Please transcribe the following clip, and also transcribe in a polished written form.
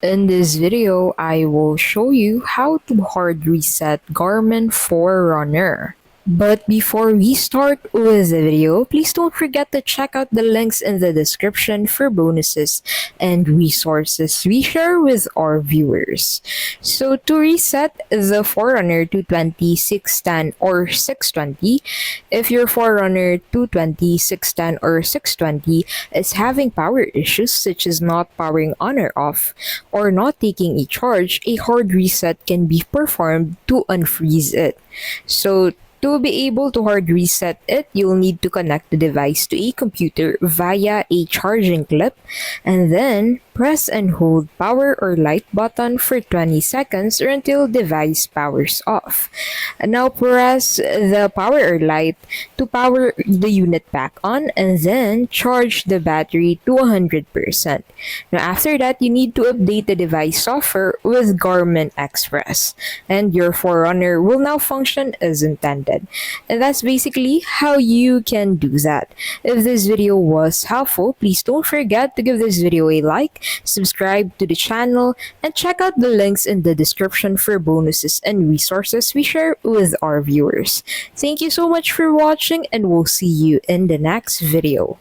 In this video, I will show you how to hard reset Garmin Forerunner. But before we start with the video, please don't forget to check out the links in the description for bonuses and resources we share with our viewers. So to reset the Forerunner 220, 610, or 620, if your Forerunner 220, 610, or 620 is having power issues such as not powering on or off, or not taking a charge, a hard reset can be performed to unfreeze it. So to be able to hard reset it, you'll need to connect the device to a computer via a charging clip and then press and hold power or light button for 20 seconds or until device powers off. And now press the power or light to power the unit back on and then charge the battery to 100%. Now after that, you need to update the device software with Garmin Express and your Forerunner will now function as intended. And that's basically how you can do that. If this video was helpful, please don't forget to give this video a like, subscribe to the channel, and check out the links in the description for bonuses and resources we share with our viewers. Thank you so much for watching and we'll see you in the next video.